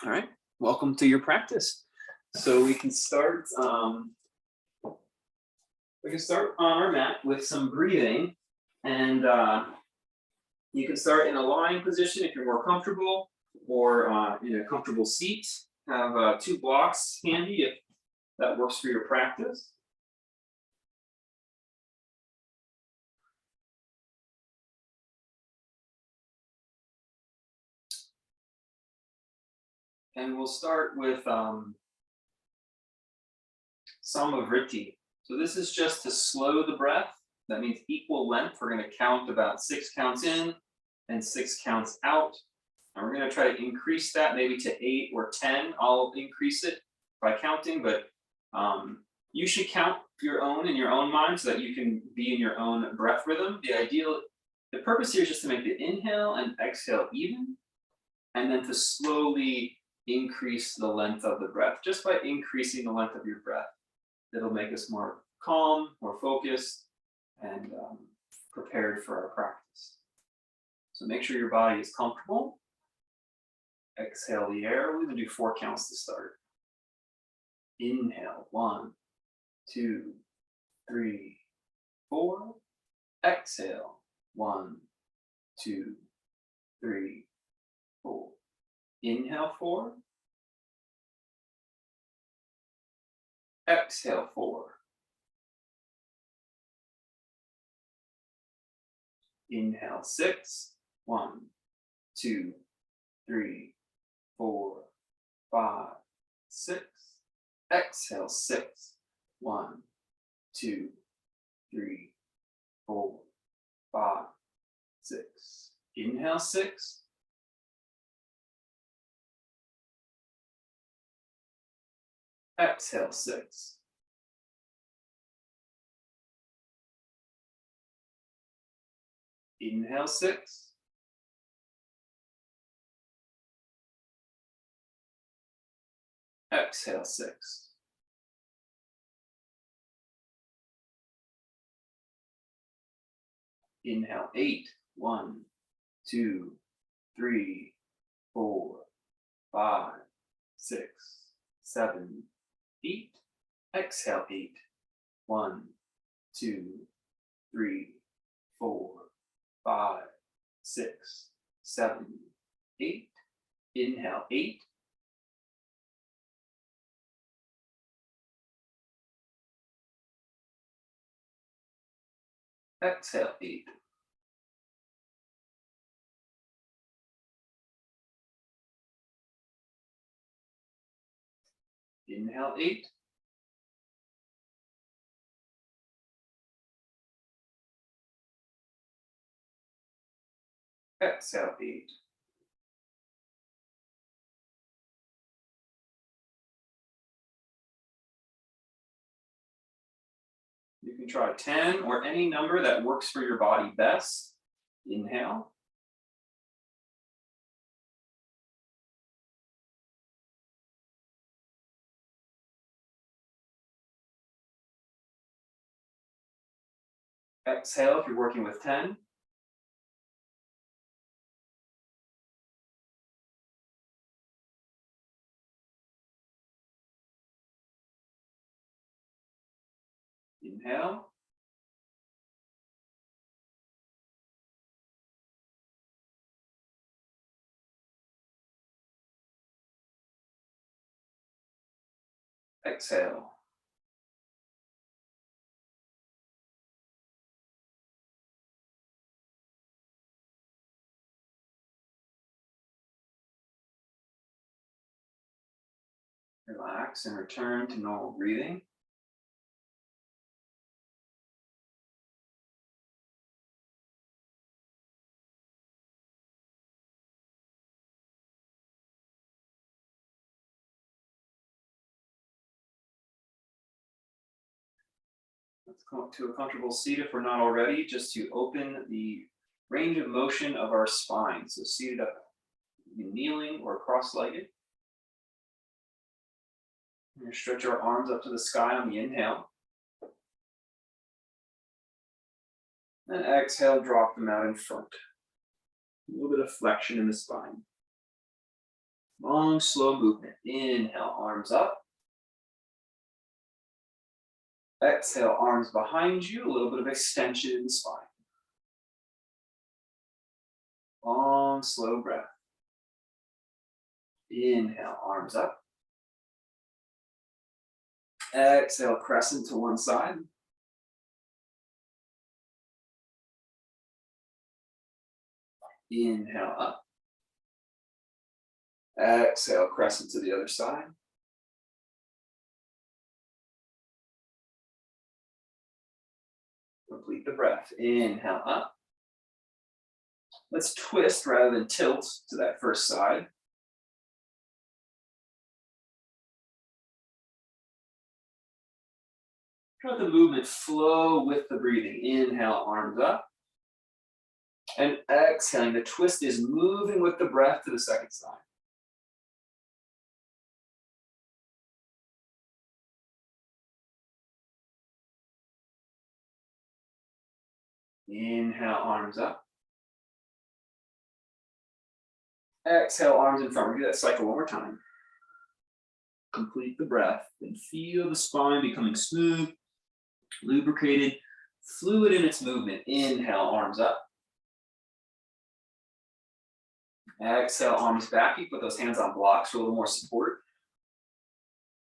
All right, welcome to your practice. So we can start on our mat with some breathing, and you can start in a lying position if you're more comfortable, or in a comfortable seat. Have two blocks handy if that works for your practice. And we'll start with Samavriti. So this is just to slow the breath. That means equal length. We're going to count about 6 counts in and 6 counts out. And we're going to try to increase that maybe to 8 or 10. I'll increase it by counting, but you should count your own in your own mind so that you can be in your own breath rhythm. The purpose here is just to make the inhale and exhale even, and then to slowly increase the length of the breath. Just by increasing the length of your breath, it'll make us more calm, more focused, and prepared for our practice. So make sure your body is comfortable. Exhale the air. We're going to do 4 counts to start. Inhale, 1, 2, 3, 4. Exhale, 1, 2, 3, 4. Inhale, 4. Exhale, 4. Inhale, 6. 1, 2, 3, 4, 5, 6. Exhale, 6. 1, 2, 3, 4, 5, 6. Inhale, 6. Exhale, 6. Inhale, 6. Exhale, 6. Inhale, 8. 1, 2, 3, 4, 5, 6, 7, 8. Exhale, 8. 1, 2, 3, 4, 5, 6, 7, 8. Inhale, 8. Exhale, 8. Inhale, 8. Exhale, 8. You can try 10 or any number that works for your body best. Inhale. Exhale if you're working with 10. Inhale. Exhale. Relax and return to normal breathing. Let's come up to a comfortable seat if we're not already, just to open the range of motion of our spine. So seated up, kneeling or cross-legged. We're stretch our arms up to the sky on the inhale. And exhale, drop them out in front. A little bit of flexion in the spine. Long, slow movement. Inhale, arms up. Exhale, arms behind you, a little bit of extension in the spine. Long, slow breath. Inhale, arms up. Exhale, crescent to one side. Inhale, up. Exhale, crescent to the other side. Complete the breath. Inhale, up. Let's twist rather than tilt to that first side. Let the movement flow with the breathing. Inhale, arms up. And exhaling, the twist is moving with the breath to the second side. Inhale, arms up. Exhale, arms in front. We'll do that cycle one more time. Complete the breath. Then feel the spine becoming smooth, lubricated, fluid in its movement. Inhale, arms up. Exhale, arms back. You put those hands on blocks for a little more support.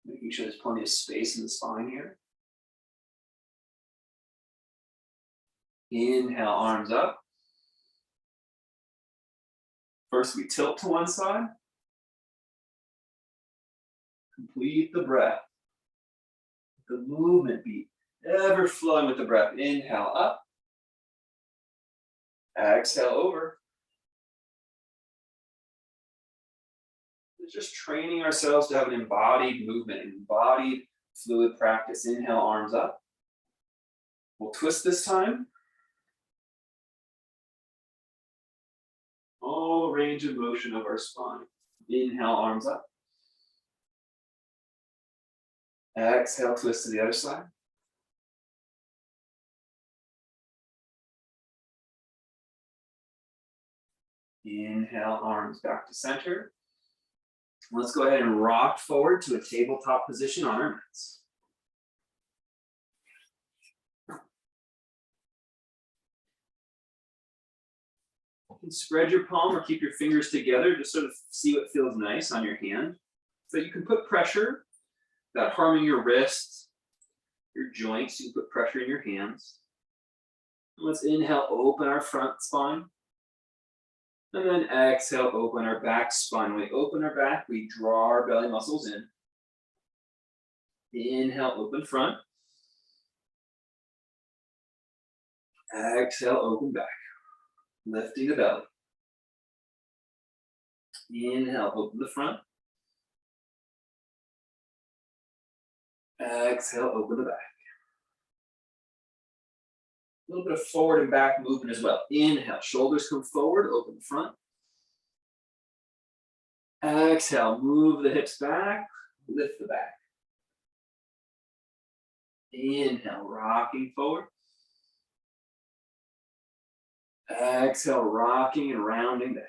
Making sure there's plenty of space in the spine here. Inhale, arms up. First, we tilt to one side. Complete the breath. The movement be ever flowing with the breath. Inhale, up. Exhale, over. Just training ourselves to have an embodied movement, an embodied fluid practice. Inhale, arms up. We'll twist this time. All range of motion of our spine. Inhale, arms up. Exhale, twist to the other side. Inhale, arms back to center. Let's go ahead and rock forward to a tabletop position on our mats. You can spread your palm or keep your fingers together, just sort of see what feels nice on your hand. So you can put pressure without harming your wrists, your joints. You can put pressure in your hands. Let's inhale, open our front spine. And then exhale, open our back spine. When we open our back, we draw our belly muscles in. Inhale, open front. Exhale, open back. Lifting the belly. Inhale, open the front. Exhale, open the back. A little bit of forward and back movement as well. Inhale, shoulders come forward, open the front. Exhale, move the hips back, lift the back. Inhale, rocking forward. Exhale, rocking and rounding back.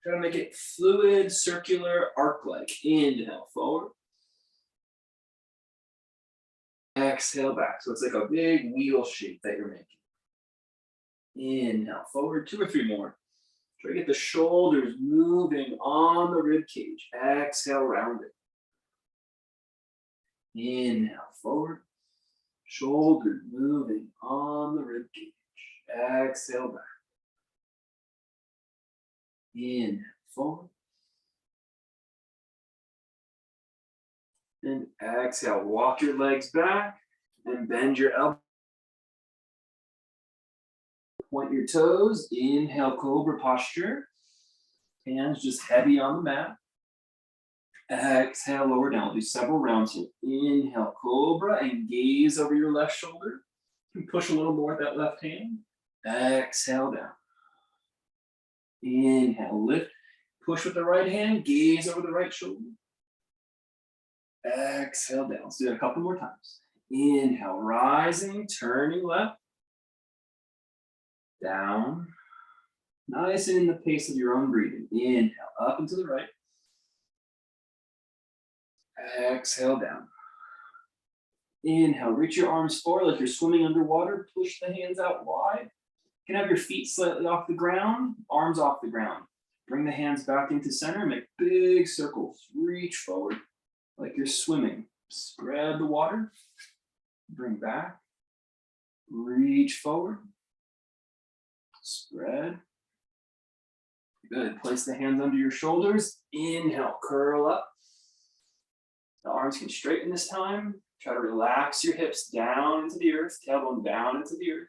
Try to make it fluid, circular, arc-like. Inhale, forward. Exhale back. So it's like a big wheel shape that you're making. Inhale, forward, 2 or 3 more. Try to get the shoulders moving on the rib cage. Exhale, round it. Inhale, forward. Shoulders moving on the rib cage. Exhale back. Inhale, forward. And exhale, walk your legs back and bend your elbows. Point your toes. Inhale, cobra posture. Hands just heavy on the mat. Exhale, lower down. We'll do several rounds here. Inhale, cobra, and gaze over your left shoulder. You can push a little more with that left hand. Exhale down. Inhale, lift. Push with the right hand. Gaze over the right shoulder. Exhale down. Let's do it a couple more times. Inhale, rising, turning left. Down. Nice and in the pace of your own breathing. Inhale, up and to the right. Exhale down. Inhale, reach your arms forward like you're swimming underwater. Push the hands out wide. You can have your feet slightly off the ground, arms off the ground. Bring the hands back into center, make big circles. Reach forward like you're swimming. Spread the water. Bring back. Reach forward. Spread. Good. Place the hands under your shoulders. Inhale, curl up. The arms can straighten this time. Try to relax your hips down into the earth, tailbone down into the earth.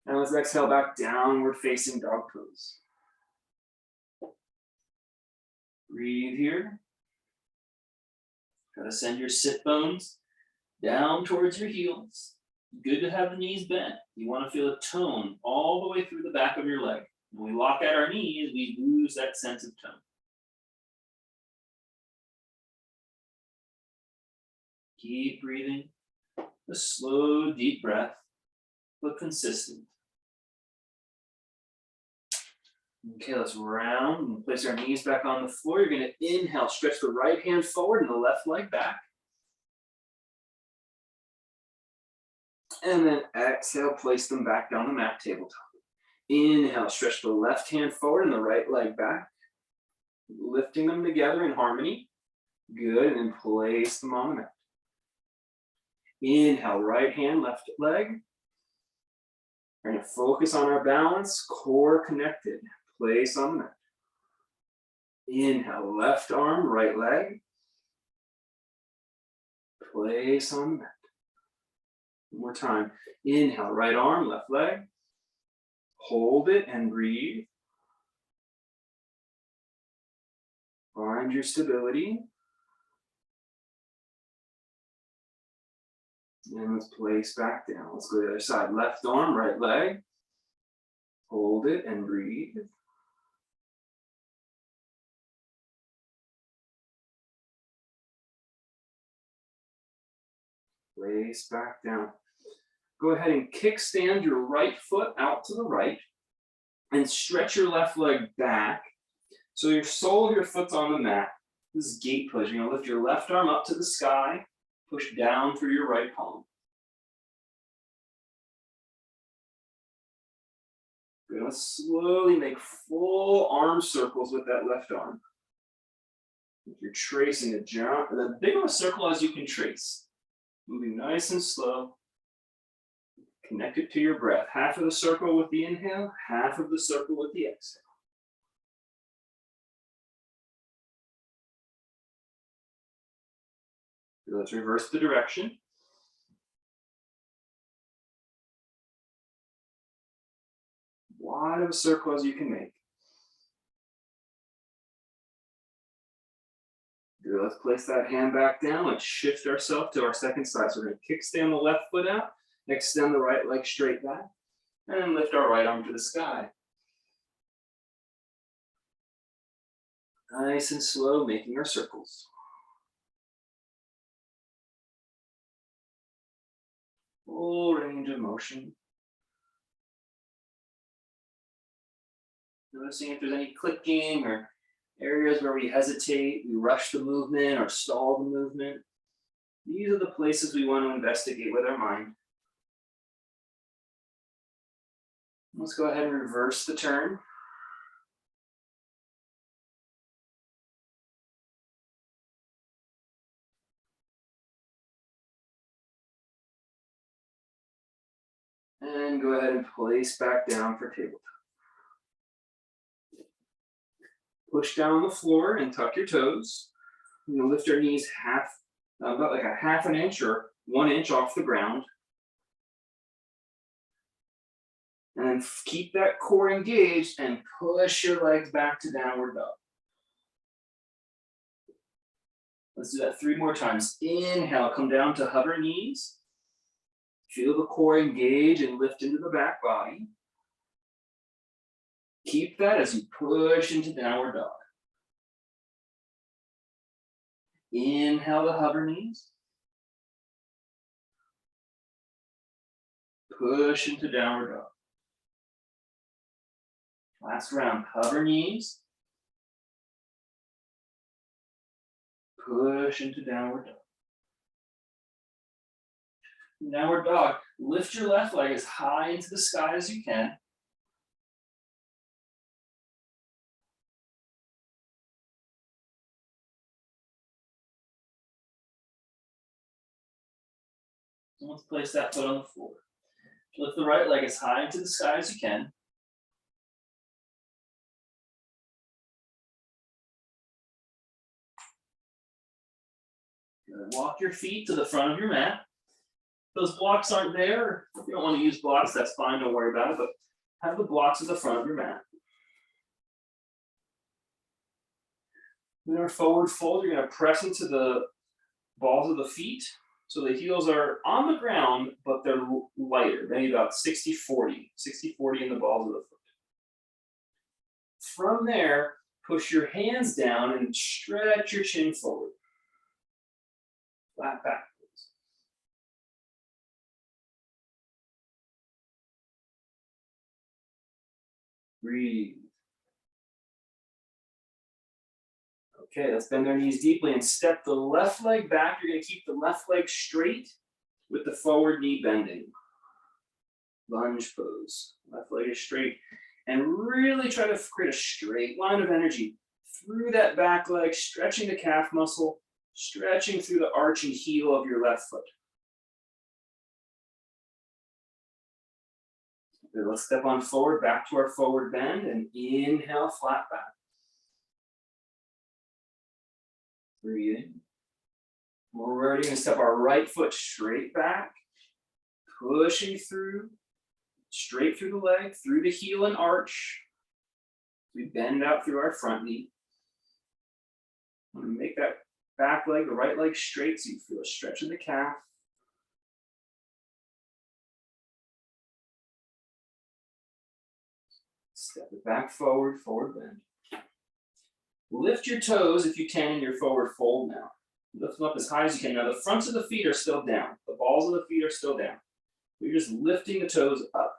And let's exhale back, downward facing dog pose. Breathe here. Try to send your sit bones down towards your heels. Good to have the knees bent. You want to feel a tone all the way through the back of your leg. When we lock out our knees, we lose that sense of tone. Keep breathing. A slow, deep breath, but consistent. Okay, let's round and place our knees back on the floor. You're going to inhale, stretch the right hand forward and the left leg back. And then exhale, place them back down the mat, tabletop. Inhale, stretch the left hand forward and the right leg back. Lifting them together in harmony. Good, and then place them on the mat. Inhale, right hand, left leg. We're going to focus on our balance, core connected. Place on the mat. Inhale, left arm, right leg. Place on the mat. One more time. Inhale, right arm, left leg. Hold it and breathe. Find your stability. And let's place back down. Let's go to the other side. Left arm, right leg. Hold it and breathe. Place back down. Go ahead and kickstand your right foot out to the right and stretch your left leg back. So your sole of your foot's on the mat. This is gate push. You're going to lift your left arm up to the sky, push down through your right palm. You're going to slowly make full arm circles with that left arm. If you're tracing a jump, as big of a circle as you can trace. Moving nice and slow. Connect it to your breath. Half of the circle with the inhale, half of the circle with the exhale. Let's reverse the direction. Wide of a circle as you can make. Good. Let's place that hand back down. Let's shift ourselves to our second side. So we're going to kickstand the left foot out, extend the right leg straight back, and then lift our right arm to the sky. Nice and slow, making our circles. Full range of motion. Noticing if there's any clicking or areas where we hesitate, we rush the movement or stall the movement. These are the places we want to investigate with our mind. Let's go ahead and reverse the turn. And go ahead and place back down for tabletop. Push down on the floor and tuck your toes. We're going to lift our knees about like a half an inch or 1 inch off the ground. And keep that core engaged and push your legs back to downward dog. Let's do that 3 more times. Inhale, come down to hover knees. Feel the core engage and lift into the back body. Keep that as you push into downward dog. Inhale to hover knees. Push into downward dog. Last round, hover knees. Push into downward dog. Downward dog, lift your left leg as high into the sky as you can. And let's place that foot on the floor. Lift the right leg as high into the sky as you can. Good. Walk your feet to the front of your mat. If those blocks aren't there, if you don't want to use blocks, that's fine, don't worry about it, but have the blocks at the front of your mat. In our forward fold, you're going to press into the balls of the feet. So the heels are on the ground, but they're lighter, maybe about 60-40, 60-40 in the balls of the foot. From there, push your hands down and stretch your chin forward. Flat back. Breathe. Okay, let's bend our knees deeply and step the left leg back. You're going to keep the left leg straight with the forward knee bending. Lunge pose. Left leg is straight. And really try to create a straight line of energy through that back leg, stretching the calf muscle, stretching through the arch and heel of your left foot. Good, let's step on forward, back to our forward bend, and inhale, flat back. Breathing. We're ready to step our right foot straight back, pushing through, straight through the leg, through the heel and arch. We bend out through our front knee. I'm going to make that back leg, the right leg straight so you feel a stretch in the calf. Step it back forward, forward bend. Lift your toes if you can in your forward fold now. Lift them up as high as you can. Now the fronts of the feet are still down. The balls of the feet are still down. We're just lifting the toes up.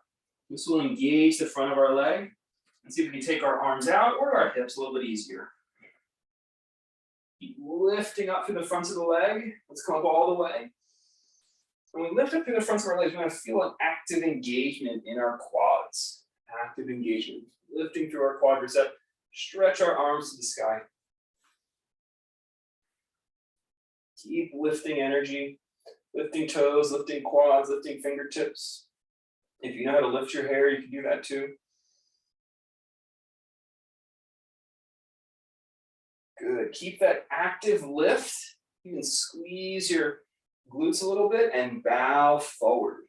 This will engage the front of our leg. And see if we can take our arms out or our hips a little bit easier. Keep lifting up through the fronts of the leg. Let's come up all the way. When we lift up through the fronts of our legs, we're going to feel an active engagement in our quads. Active engagement. Lifting through our quadricep. Stretch our arms to the sky. Keep lifting energy, lifting toes, lifting quads, lifting fingertips. If you know how to lift your hair, you can do that too. Good. Keep that active lift. You can squeeze your glutes a little bit and bow forward.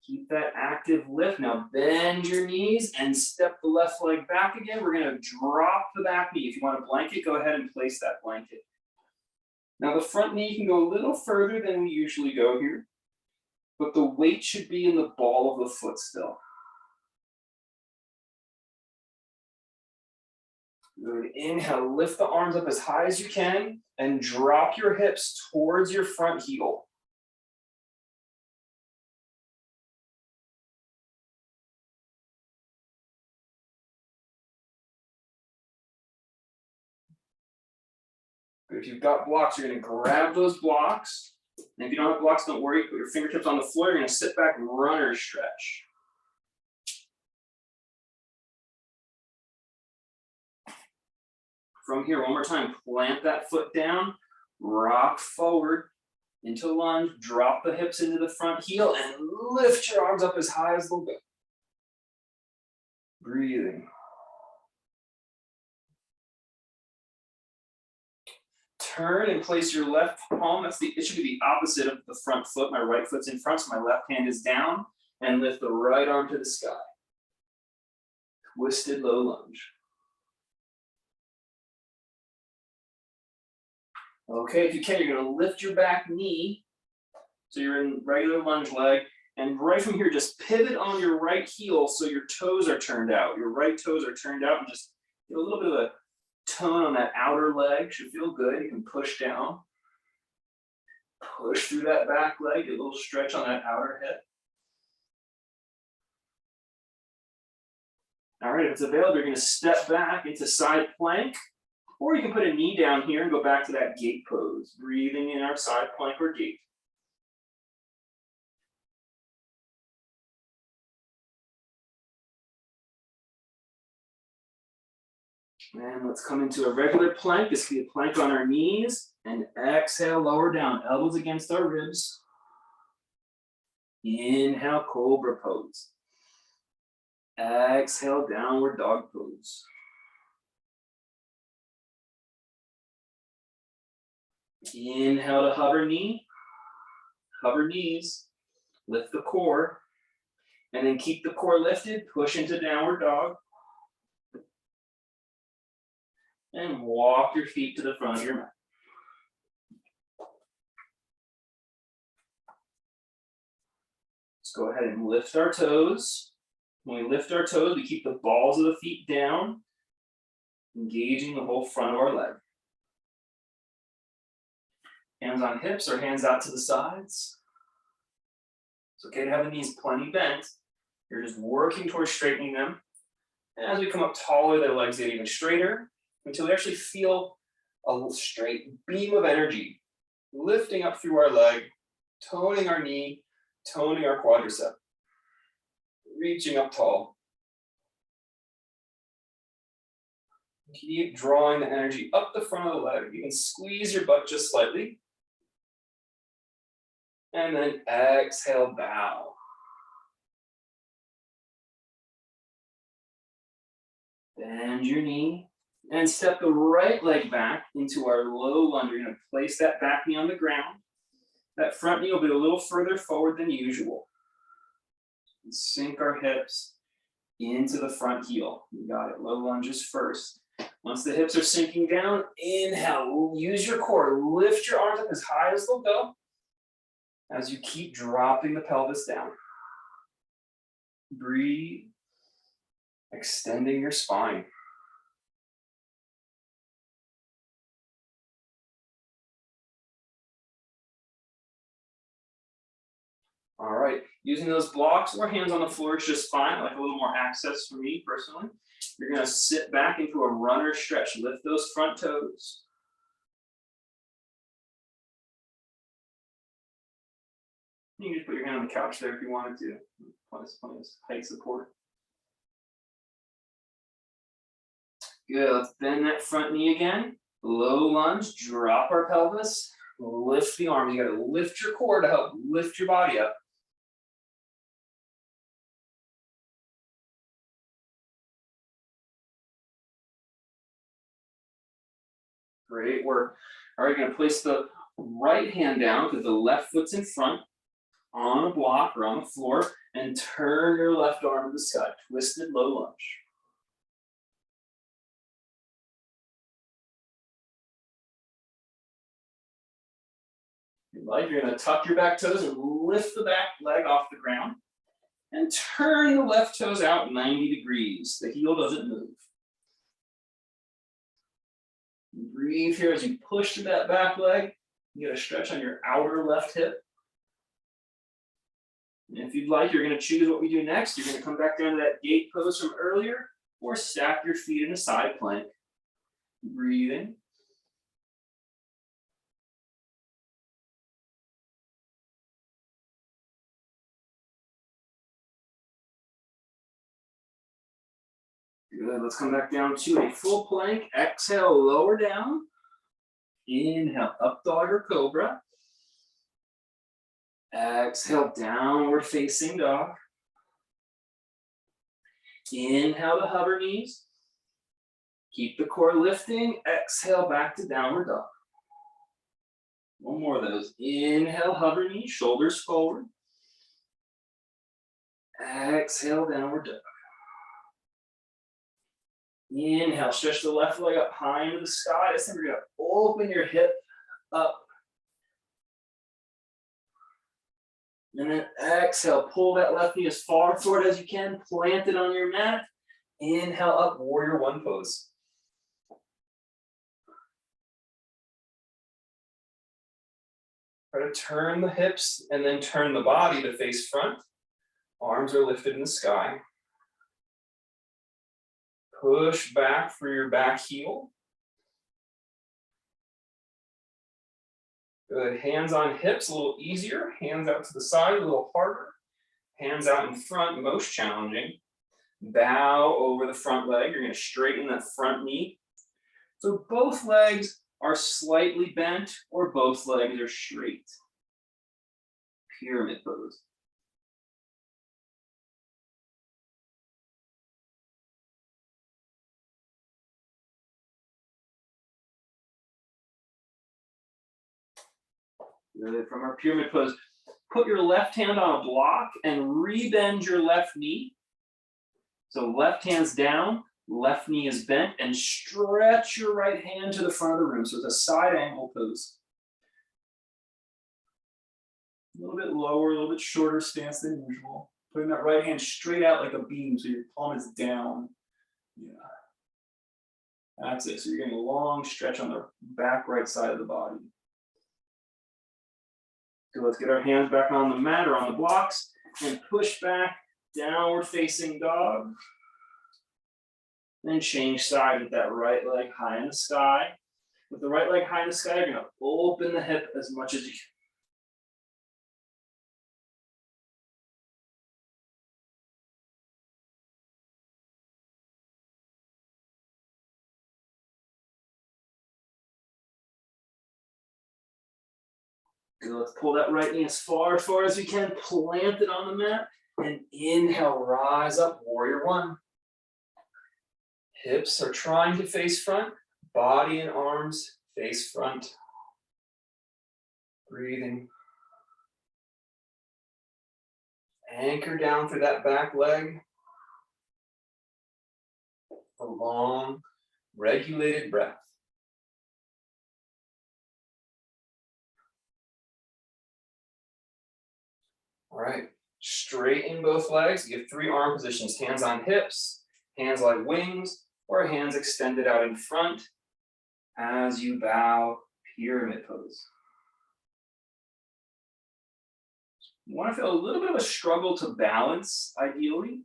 Keep that active lift. Now bend your knees and step the left leg back again. We're going to drop the back knee. If you want a blanket, go ahead and place that blanket. Now the front knee can go a little further than we usually go here, but the weight should be in the ball of the foot still. Good. Inhale, lift the arms up as high as you can and drop your hips towards your front heel. If you've got blocks, you're going to grab those blocks. And if you don't have blocks, don't worry. Put your fingertips on the floor. You're going to sit back, runner stretch. From here, one more time, plant that foot down, rock forward into lunge, drop the hips into the front heel, and lift your arms up as high as they'll go. Breathing. Turn and place your left palm. It should be the opposite of the front foot. My right foot's in front, so my left hand is down. And lift the right arm to the sky. Twisted low lunge. Okay, if you can, you're going to lift your back knee. So you're in regular lunge leg. And right from here, just pivot on your right heel so your toes are turned out. Your right toes are turned out, and just get a little bit of a tone on that outer leg. Should feel good. You can push down. Push through that back leg. Get a little stretch on that outer hip. All right, if it's available, you're gonna step back into side plank, or you can put a knee down here and go back to that gate pose, breathing in our side plank or gate. And let's come into a regular plank. This can be a plank on our knees, and exhale, lower down, elbows against our ribs. Inhale, cobra pose. Exhale, downward dog pose. Inhale to hover knee, hover knees, lift the core, and then keep the core lifted, push into downward dog. And walk your feet to the front of your mat. Let's go ahead and lift our toes. When we lift our toes, we keep the balls of the feet down, engaging the whole front of our leg. Hands on hips or hands out to the sides. It's okay to have the knees plenty bent. You're just working towards straightening them. And as we come up taller, the legs get even straighter until we actually feel a straight beam of energy lifting up through our leg, toning our knee, toning our quadricep, reaching up tall. Keep drawing the energy up the front of the leg. You can squeeze your butt just slightly. And then exhale, bow. Bend your knee and step the right leg back into our low lunge. You're going to place that back knee on the ground. That front knee will be a little further forward than usual. And sink our hips into the front heel. You got it. Low lunges first. Once the hips are sinking down, inhale. Use your core. Lift your arms up as high as they'll go as you keep dropping the pelvis down. Breathe. Extending your spine. All right, using those blocks or hands on the floor is just fine. I like a little more access for me personally. You're gonna sit back into a runner stretch. Lift those front toes. You can just put your hand on the couch there if you wanted to. Plenty of height support. Good, let's bend that front knee again. Low lunge, drop our pelvis, lift the arms. You gotta lift your core to help lift your body up. Great work. All right, you're gonna place the right hand down because the left foot's in front on a block or on the floor, and turn your left arm to the sky. Twisted low lunge. If you like, you're gonna tuck your back toes and lift the back leg off the ground and turn the left toes out 90 degrees. The heel doesn't move. Breathe here as you push to that back leg. You get a stretch on your outer left hip. And if you'd like, you're going to choose what we do next. You're going to come back down to that gate pose from earlier, or stack your feet in a side plank. Breathing. Good, let's come back down to a full plank. Exhale, lower down. Inhale, up dog or cobra. Exhale, downward facing dog. Inhale to hover knees. Keep the core lifting. Exhale, back to downward dog. One more of those. Inhale, hover knees, shoulders forward. Exhale, downward dog. Inhale, stretch the left leg up high into the sky. This time you're going to open your hip up. And then exhale, pull that left knee as far forward as you can. Plant it on your mat. Inhale up, warrior one pose. Try to turn the hips and then turn the body to face front. Arms are lifted in the sky. push back for your back heel. Good, hands on hips, a little easier. Hands out to the side, a little harder. Hands out in front, most challenging. Bow over the front leg. You're gonna straighten that front knee. So both legs are slightly bent or both legs are straight. Pyramid pose. Good, from our pyramid pose, put your left hand on a block and rebend your left knee. So left hand's down, left knee is bent, and stretch your right hand to the front of the room. So it's a side angle pose. A little bit lower, a little bit shorter stance than usual. Putting that right hand straight out like a beam so your palm is down. Yeah. That's it. So you're getting a long stretch on the back right side of the body. So let's get our hands back on the mat or on the blocks and push back, downward facing dog. Then change side with that right leg high in the sky. With the right leg high in the sky, you're gonna open the hip as much as you can. Good, let's pull that right knee as far as we can, plant it on the mat, and inhale, rise up, warrior one. Hips are trying to face front, body and arms face front. Breathing. Anchor down through that back leg. A long, regulated breath. All right, straighten both legs. You have 3 arm positions, hands on hips, hands like wings, or hands extended out in front as you bow, pyramid pose. You want to feel a little bit of a struggle to balance, ideally,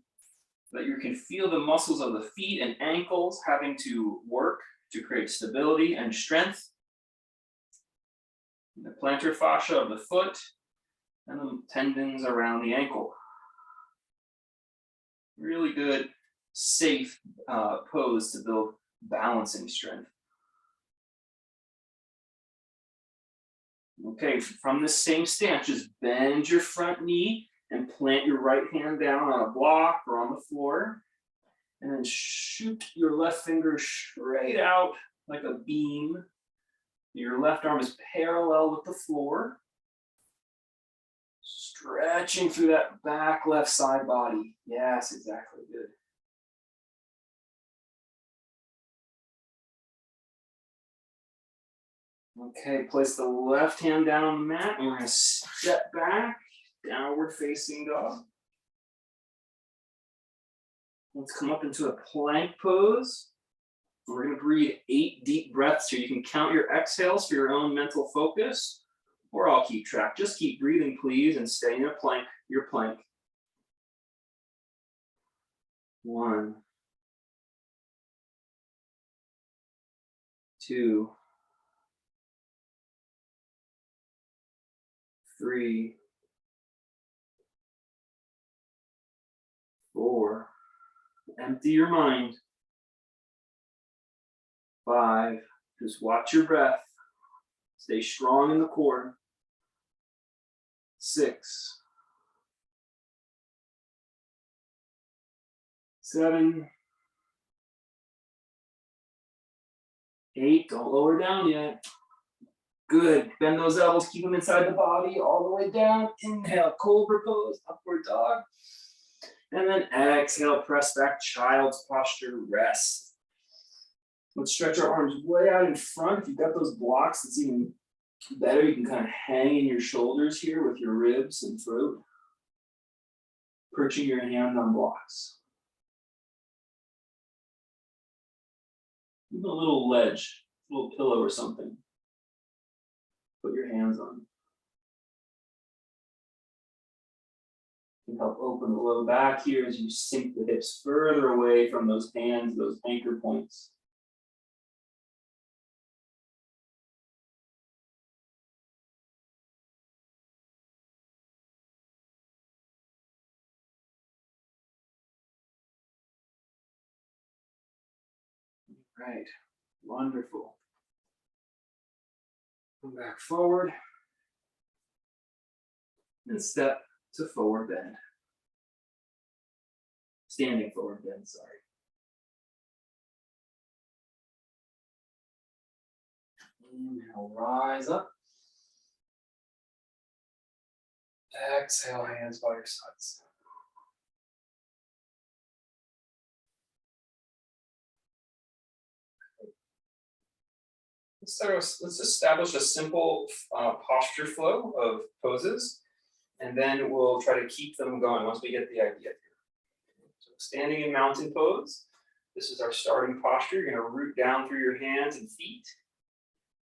that you can feel the muscles of the feet and ankles having to work to create stability and strength. The plantar fascia of the foot and the tendons around the ankle. Really good, safe pose to build balancing strength. Okay, from this same stance, just bend your front knee and plant your right hand down on a block or on the floor. And then shoot your left finger straight out like a beam. Your left arm is parallel with the floor. Stretching through that back left side body. Yes, exactly, good. Okay, place the left hand down on the mat and we're gonna step back, downward facing dog. Let's come up into a plank pose. We're gonna breathe 8 deep breaths here. You can count your exhales for your own mental focus, or I'll keep track. Just keep breathing, please, and stay in a plank, your plank. 1, 2, 3, 4. Empty your mind. 5. Just watch your breath. Stay strong in the core. 6, 7, 8. Don't lower down yet. Good. Bend those elbows, keep them inside the body, all the way down. Inhale, cobra pose, upward dog. And then exhale, press back, child's posture, rest. Let's stretch our arms way out in front. If you've got those blocks, it's even better. You can kind of hang in your shoulders here with your ribs and throat. Perching your hand on blocks. Even a little ledge, a little pillow or something. Put your hands on. can help open the low back here as you sink the hips further away from those hands, those anchor points. Right, wonderful. Come back forward. And step to forward bend. Standing forward bend, sorry. Inhale, rise up. Exhale, hands by your sides. Let's establish a simple posture flow of poses, and then we'll try to keep them going once we get the idea here. So standing in mountain pose, this is our starting posture. You're going to root down through your hands and feet,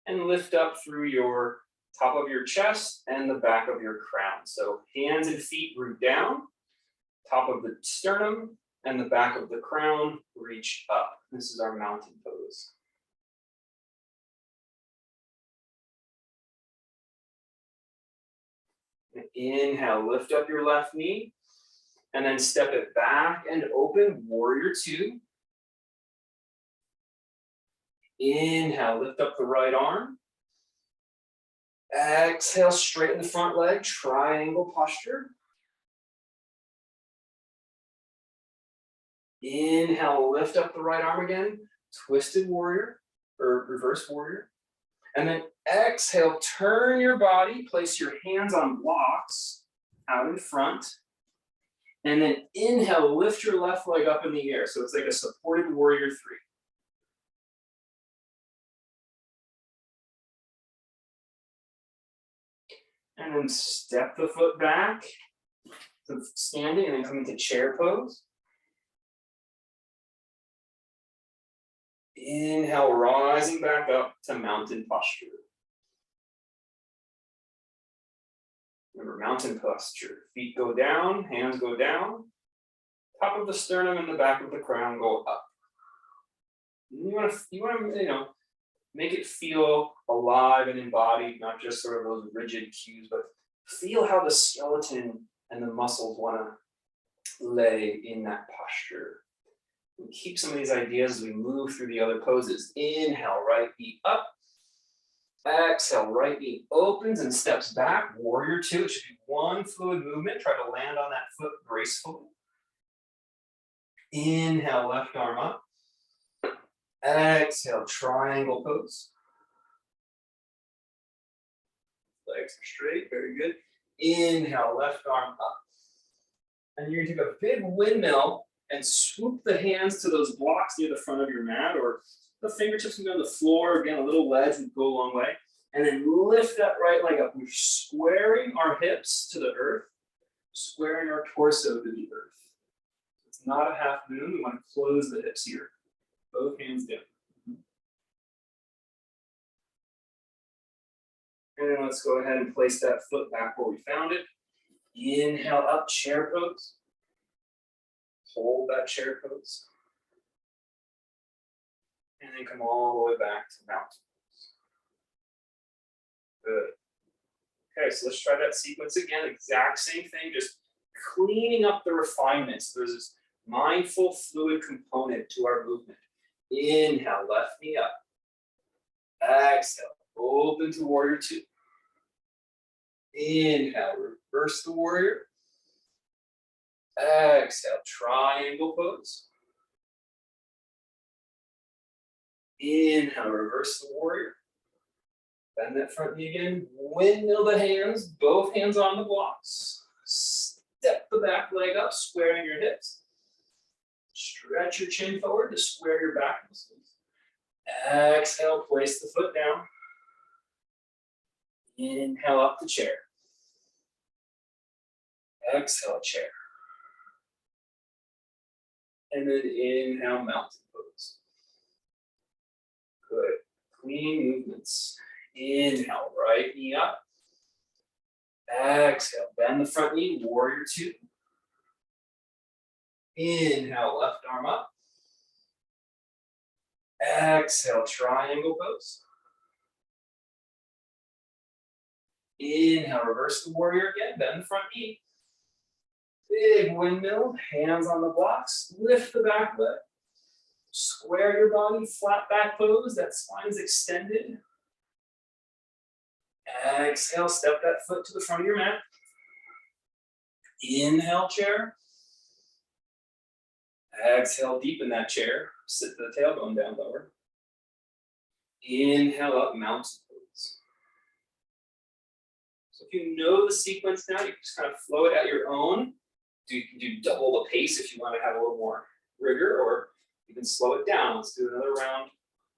and lift up through your top of your chest and the back of your crown. So hands and feet root down, top of the sternum and the back of the crown reach up. This is our mountain pose. Inhale, lift up your left knee, and then step it back and open, warrior two. Inhale, lift up the right arm. Exhale, straighten the front leg, triangle posture. Inhale, lift up the right arm again, twisted warrior, or reverse warrior. And then exhale, turn your body, place your hands on blocks out in front. And then inhale, lift your left leg up in the air. So it's like a supported warrior three. And then step the foot back to standing and then come into chair pose. Inhale, rising back up to mountain posture. Remember, mountain posture. Feet go down, hands go down. Top of the sternum and the back of the crown go up. You want to, make it feel alive and embodied, not just sort of those rigid cues, but feel how the skeleton and the muscles want to lay in that posture. And keep some of these ideas as we move through the other poses. Inhale, right knee up. Exhale, right knee opens and steps back. Warrior two. It should be one fluid movement. Try to land on that foot gracefully. Inhale, left arm up. Exhale, triangle pose. Legs are straight, very good. Inhale, left arm up. And you're gonna take a big windmill and swoop the hands to those blocks near the front of your mat, or the fingertips can go on the floor. Again, a little ledge would go a long way. And then lift that right leg up. We're squaring our hips to the earth, squaring our torso to the earth. It's not a half moon. We want to close the hips here. Both hands down. And then let's go ahead and place that foot back where we found it. Inhale up, chair pose. Hold that chair pose. And then come all the way back to mountain pose. Good. Okay, so let's try that sequence again. Exact same thing, just cleaning up the refinements. There's this mindful fluid component to our movement. Inhale, left knee up. Exhale, open to warrior two. Inhale, reverse the warrior. Exhale, triangle pose. Inhale, reverse the warrior. Bend that front knee again. Windmill the hands, both hands on the blocks. Step the back leg up, squaring your hips. Stretch your chin forward to square your back muscles. Exhale, place the foot down. Inhale up to chair. Exhale, chair. And then inhale, mountain pose. Good. Clean movements. Inhale, right knee up. Exhale, bend the front knee, warrior two. Inhale, left arm up. Exhale, triangle pose. Inhale, reverse the warrior again, bend the front knee. Big windmill, hands on the blocks, lift the back leg. Square your body, flat back pose, that spine's extended. Exhale, step that foot to the front of your mat. Inhale, chair. Exhale, deepen that chair. Sit the tailbone down lower. Inhale up, mountain pose. So if you know the sequence now, you can just kind of flow it at your own. You can do double the pace if you want to have a little more rigor, or you can slow it down. Let's do another round.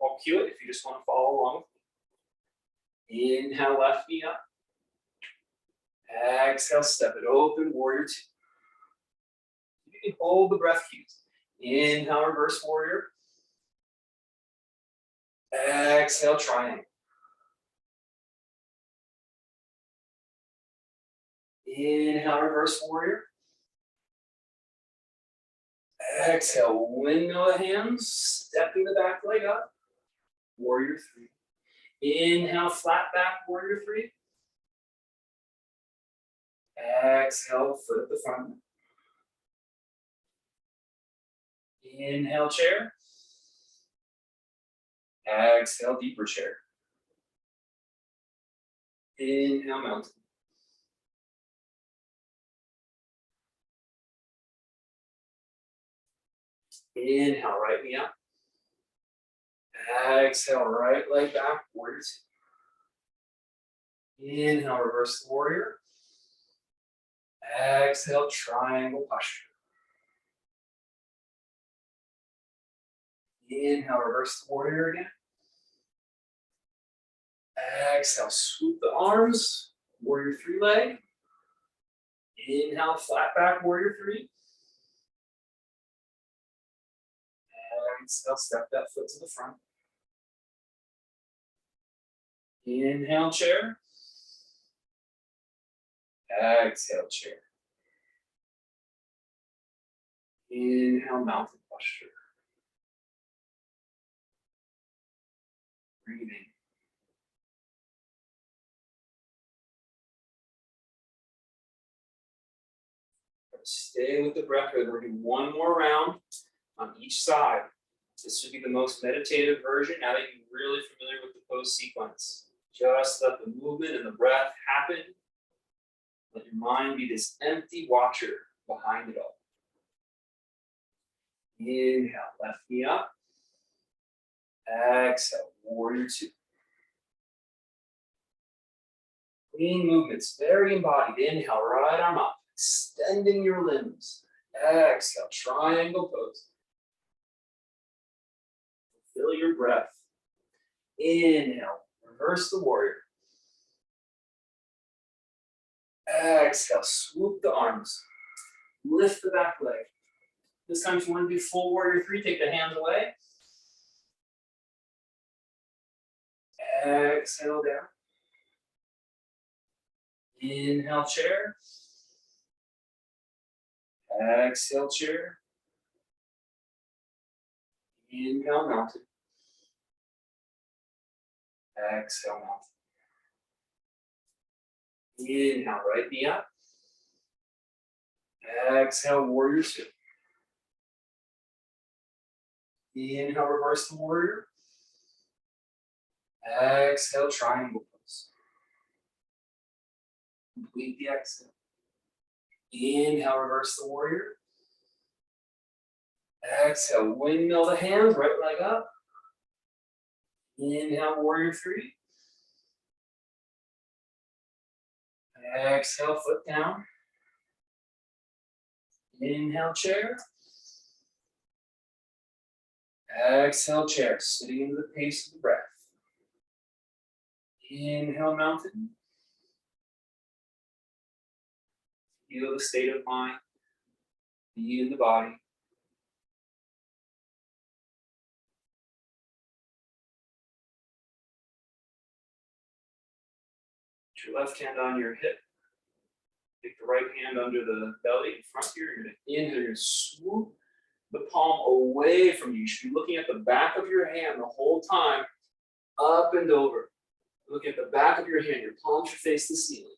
I'll cue it if you just want to follow along. Inhale, left knee up. Exhale, step it open, warrior two. You can hold the breath cues. Inhale, reverse warrior. Exhale, triangle. Inhale, reverse warrior. Exhale, windmill the hands, stepping the back leg up. Warrior three. Inhale, flat back, warrior three. Exhale, foot at the front. Inhale, chair. Exhale, deeper chair. Inhale, mountain. Inhale, right knee up. Exhale, right leg back, warrior two. Inhale, reverse the warrior. Exhale, triangle posture. Inhale, reverse the warrior again. Exhale, swoop the arms, warrior three leg. Inhale, flat back, warrior three. Exhale, step that foot to the front. Inhale, chair. Exhale, chair. Inhale, mountain posture. Breathing. Stay with the breath. We're going to do one more round on each side. This should be the most meditative version now that you're really familiar with the pose sequence. Just let the movement and the breath happen. Let your mind be this empty watcher behind it all. Inhale, left knee up. Exhale, warrior two. Clean movements, very embodied. Inhale, right arm up, extending your limbs. Exhale, triangle pose. Feel your breath. Inhale, reverse the warrior. Exhale, swoop the arms. Lift the back leg. This time if you want to do full warrior three, take the hands away. Exhale down. Inhale, chair. Exhale, chair. Inhale, mountain. Exhale, mountain. Inhale, right knee up. Exhale, warrior two. Inhale, reverse the warrior. Exhale, triangle pose. Complete the exhale. Inhale, reverse the warrior. Exhale, windmill the hands, right leg up. Inhale, warrior three. Exhale, foot down. Inhale, chair. Exhale, chair, sitting into the pace of the breath. Inhale, mountain. Feel the state of mind. Be in the body. Put your left hand on your hip. Take the right hand under the belly in front here. You're going to inhale, you're going to swoop the palm away from you. You should be looking at the back of your hand the whole time, up and over. Look at the back of your hand. Your palm should face the ceiling.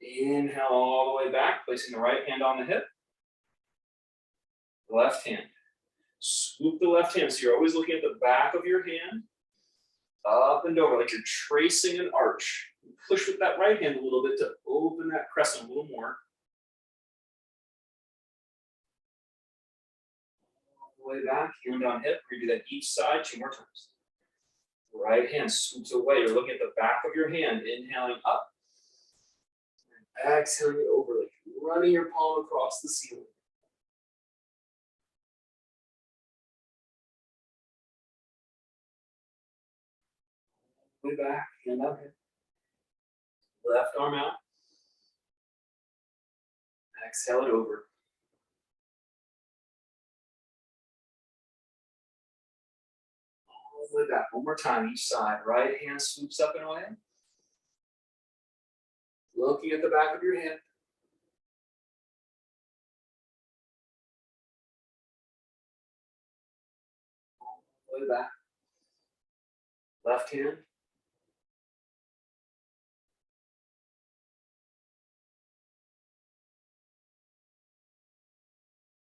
Inhale all the way back, placing the right hand on the hip. Left hand. Swoop the left hand. So you're always looking at the back of your hand. Up and over, like you're tracing an arch. Push with that right hand a little bit to open that crescent a little more. All the way back, hand on hip. We're gonna do that each side 2 more times. Right hand swoops away. You're looking at the back of your hand, inhaling up. And exhaling over, like running your palm across the ceiling. Way back, hand up here. Left arm out. Exhale it over. All the way back. One more time, each side. Right hand swoops up and away. Looking at the back of your hand. All the way back. Left hand.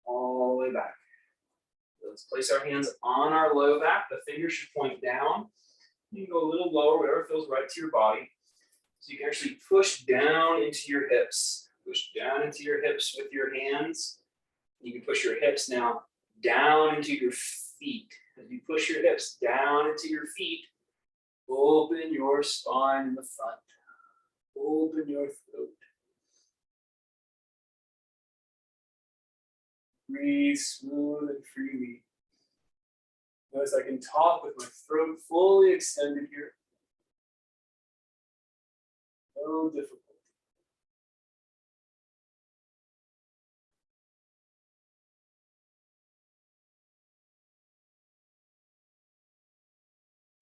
All the way back. Let's place our hands on our low back. The fingers should point down. You can go a little lower, whatever feels right to your body. So you can actually push down into your hips. Push down into your hips with your hands. You can push your hips now down into your feet. As you push your hips down into your feet, open your spine in the front. Open your throat. Breathe smooth and freely. Notice I can talk with my throat fully extended here. No difficulty.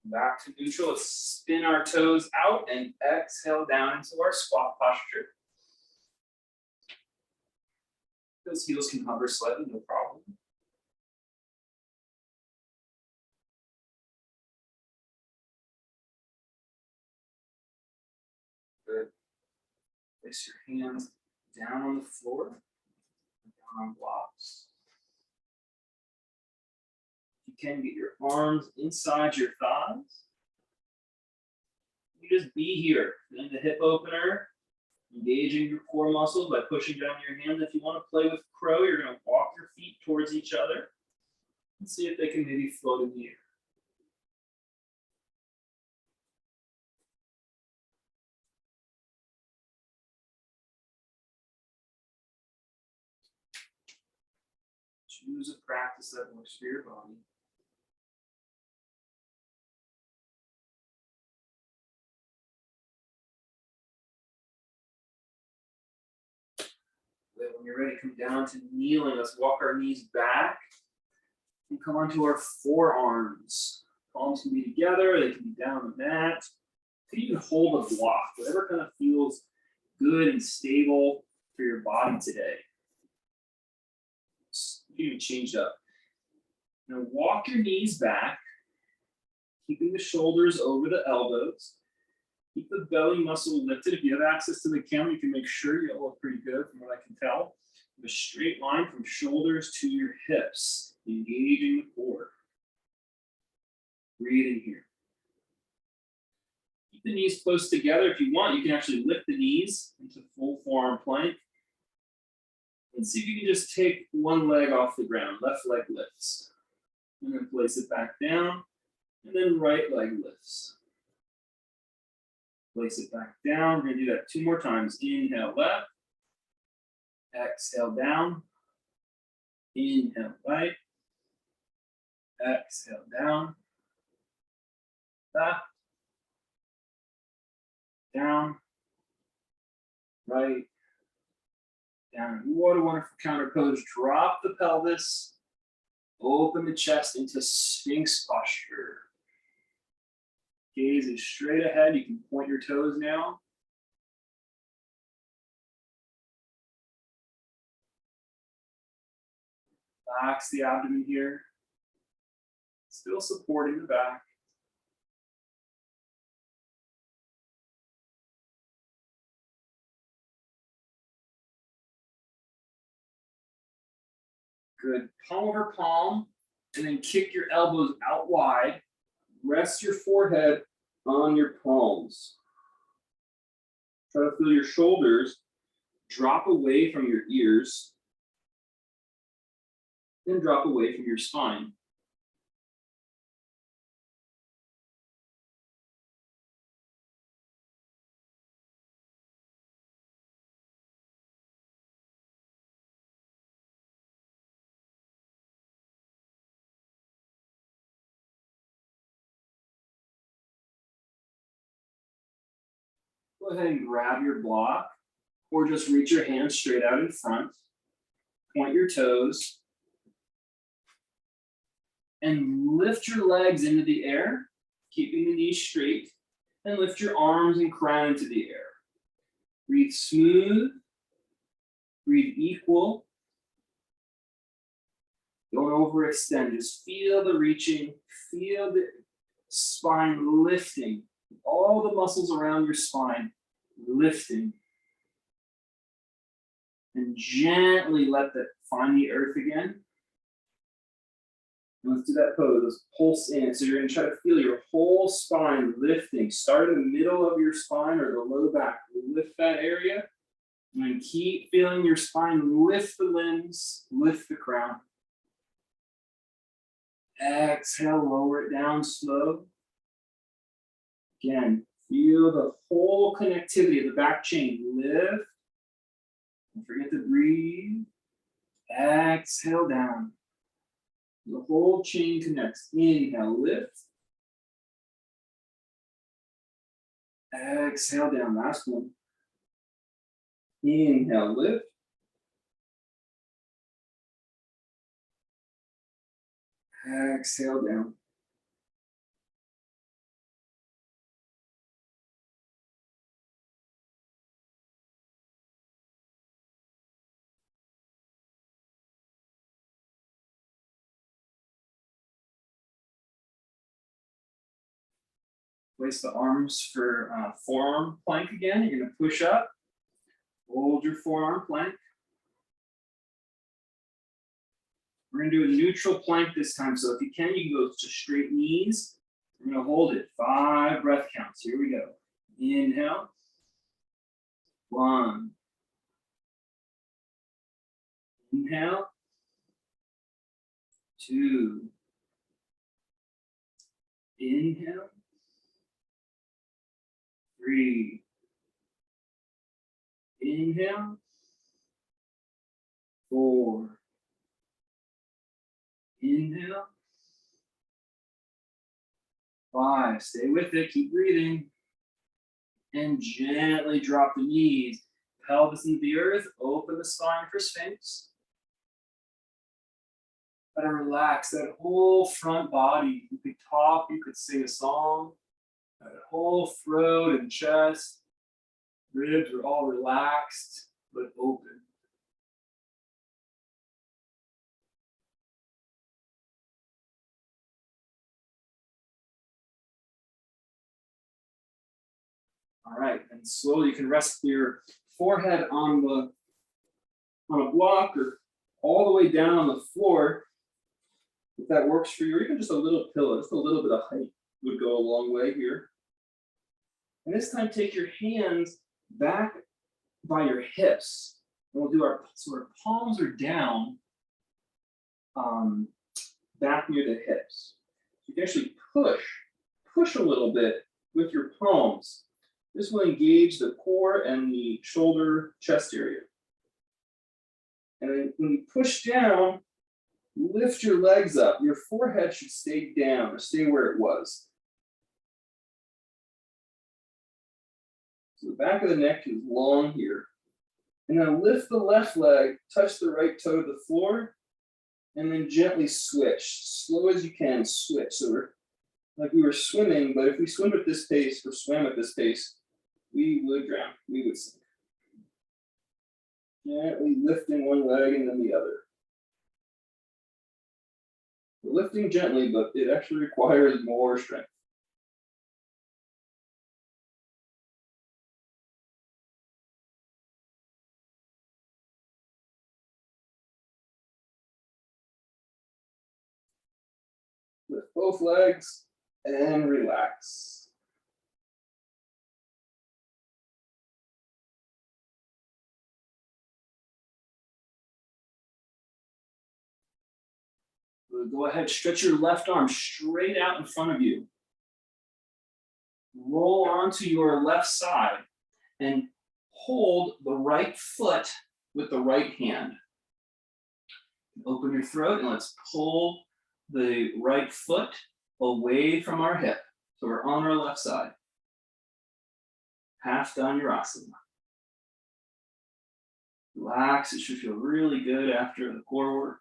Back to neutral. Let's spin our toes out and exhale down into our squat posture. Those heels can hover slightly, no problem. Good. Place your hands down on the floor, down on blocks. You can get your arms inside your thighs. You just be here in the hip opener, engaging your core muscles by pushing down your hands. If you want to play with crow, you're going to walk your feet towards each other and see if they can maybe float in the air. Choose a practice that works for your body. When you're ready, come down to kneeling. Let's walk our knees back and come onto our forearms. Palms can be together, they can be down on the mat. You can even hold a block, whatever kind of feels good and stable for your body today. You can change it up. Now walk your knees back, keeping the shoulders over the elbows. Keep the belly muscle lifted. If you have access to the camera, you can make sure you look pretty good from what I can tell. A straight line from shoulders to your hips, engaging the core. Breathing here. Keep the knees close together. If you want, you can actually lift the knees into full forearm plank. And see if you can just take one leg off the ground. Left leg lifts. And then place it back down. And then right leg lifts. Place it back down. We're going to do that 2 more times. Inhale left. Exhale down. Inhale right. Exhale down. Left. Down. Right. Down. What a wonderful counter pose. Drop the pelvis. Open the chest into Sphinx posture. Gaze is straight ahead. You can point your toes now. Relax the abdomen here. Still supporting the back. Good. Palm over palm, and then kick your elbows out wide. Rest your forehead on your palms. Try to feel your shoulders drop away from your ears, then drop away from your spine. Go ahead and grab your block, or just reach your hands straight out in front. Point your toes. And lift your legs into the air, keeping the knees straight. And lift your arms and crown into the air. Breathe smooth. Breathe equal. Don't overextend. Just feel the reaching. Feel the spine lifting. All the muscles around your spine lifting. And gently let that find the earth again. And let's do that pose. Let's pulse in. So you're going to try to feel your whole spine lifting. Start in the middle of your spine or the low back. Lift that area. And then keep feeling your spine lift the limbs, lift the crown. Exhale, lower it down slow. Again, feel the whole connectivity of the back chain. Lift. Don't forget to breathe. Exhale down. The whole chain connects. Inhale, lift. Exhale down. Last one. Inhale, lift. Exhale down. Place the arms for forearm plank again. You're going to push up. Hold your forearm plank. We're going to do a neutral plank this time. So if you can go to straight knees. We're going to hold it. 5 breath counts. Here we go. Inhale. 1. Inhale. 2. Inhale. 3. Inhale. 4. Inhale. 5. Stay with it. Keep breathing. And gently drop the knees. Pelvis into the earth. Open the spine for Sphinx. Let it relax that whole front body. You could talk. You could sing a song. That whole throat and chest. Ribs are all relaxed but open. All right, and slowly you can rest your forehead on a block or all the way down on the floor, if that works for you, or even just a little pillow, just a little bit of height would go a long way here. And this time, take your hands back by your hips. And we'll do our palms are down, back near the hips. You can actually push a little bit with your palms. This will engage the core and the shoulder chest area. And then when you push down, lift your legs up. Your forehead should stay down or stay where it was. So the back of the neck is long here. And then lift the left leg, touch the right toe to the floor, and then gently switch. Slow as you can, switch. So we're like we were swimming, but if we swim at this pace or swam at this pace, we would drown, we would sink. Gently lifting one leg and then the other. We're lifting gently, but it actually requires more strength. Lift both legs and relax. Good. Go ahead, stretch your left arm straight out in front of you. Roll onto your left side and hold the right foot with the right hand. Open your throat and let's pull the right foot away from our hip. So we're on our left side. Half Dhanurasana. Relax, it should feel really good after the core work.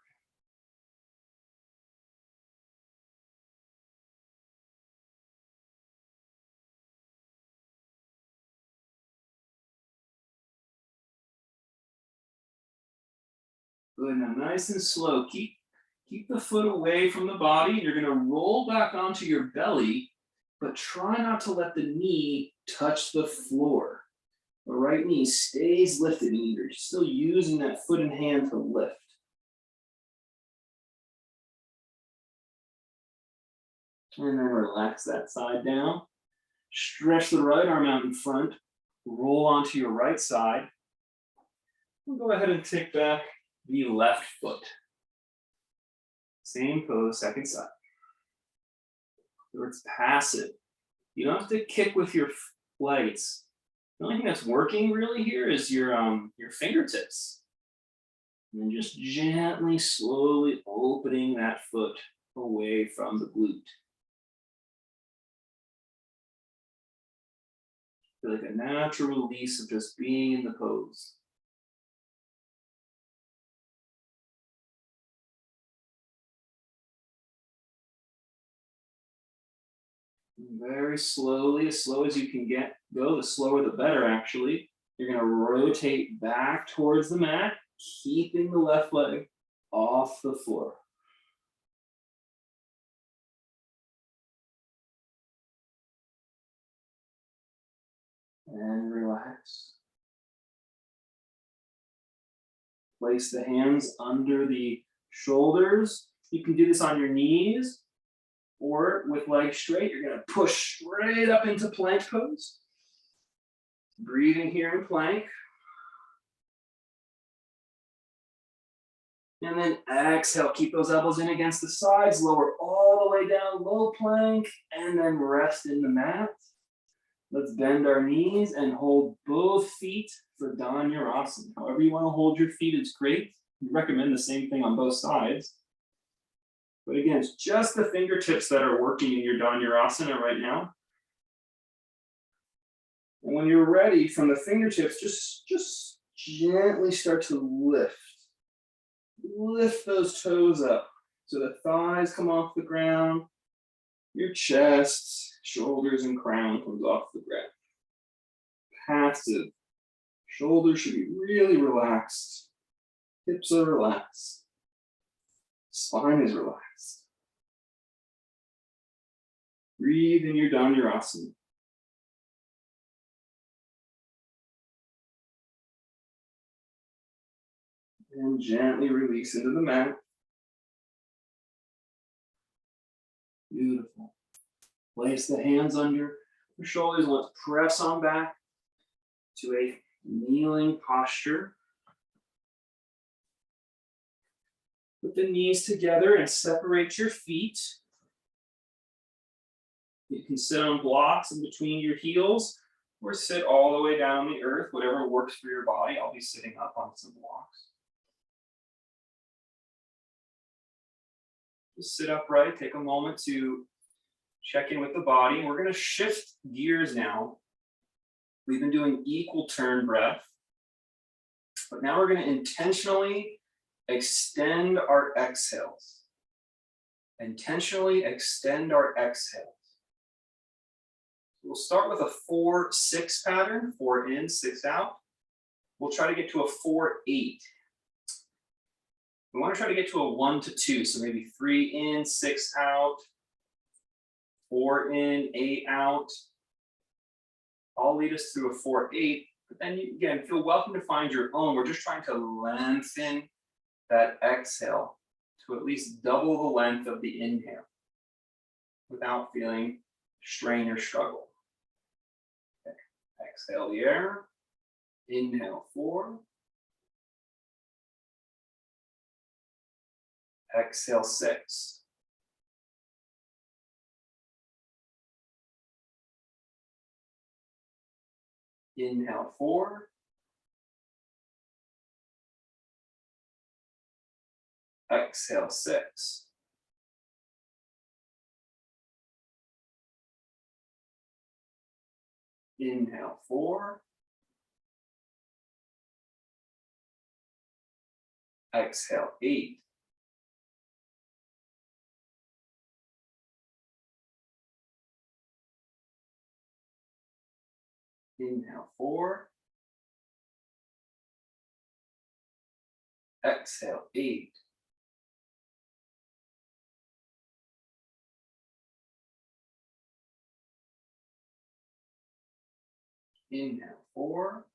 Good, now nice and slow. Keep the foot away from the body. You're gonna roll back onto your belly, but try not to let the knee touch the floor. The right knee stays lifted, and you're still using that foot and hand to lift. And then relax that side down. Stretch the right arm out in front. Roll onto your right side. We'll go ahead and take back the left foot. Same pose, second side. So it's passive. You don't have to kick with your legs. The only thing that's working really here is your fingertips. And then just gently, slowly opening that foot away from the glute. Feel like a natural release of just being in the pose. Very slowly, as slow as you can go, the slower the better actually. You're gonna rotate back towards the mat, keeping the left leg off the floor. And relax. Place the hands under the shoulders. You can do this on your knees. Or with legs straight, you're gonna push straight up into plank pose. Breathing here in plank. And then exhale, keep those elbows in against the sides, lower all the way down, low plank, and then rest in the mat. Let's bend our knees and hold both feet for Dhanurasana. However you wanna hold your feet is great. We recommend the same thing on both sides. But again, it's just the fingertips that are working in your Dhanurasana right now. And when you're ready, from the fingertips, just gently start to lift. Lift those toes up so the thighs come off the ground. Your chest, shoulders, and crown comes off the ground. Passive. Shoulders should be really relaxed. Hips are relaxed. Spine is relaxed. Breathe in your Dhanurasana. And gently release into the mat. Beautiful. Place the hands under the shoulders. Let's press on back to a kneeling posture. Put the knees together and separate your feet. You can sit on blocks in between your heels or sit all the way down the earth, whatever works for your body. I'll be sitting up on some blocks. Just sit upright, take a moment to check in with the body. We're going to shift gears now. We've been doing equal turn breath, but now we're going to intentionally extend our exhales. Intentionally extend our exhales. We'll start with a 4-6 pattern, 4 in, 6 out. We'll try to get to a 4-8. We want to try to get to a 1-2, so maybe 3 in, 6 out, 4 in, 8 out. All lead us through a 4-8, but then you, again, feel welcome to find your own. We're just trying to lengthen that exhale to at least double the length of the inhale without feeling strain or struggle. Okay. Exhale the air, inhale 4, exhale 6. Inhale 4. Exhale 6. Inhale 4. Exhale 8. Inhale 4. Exhale 8. Inhale 4.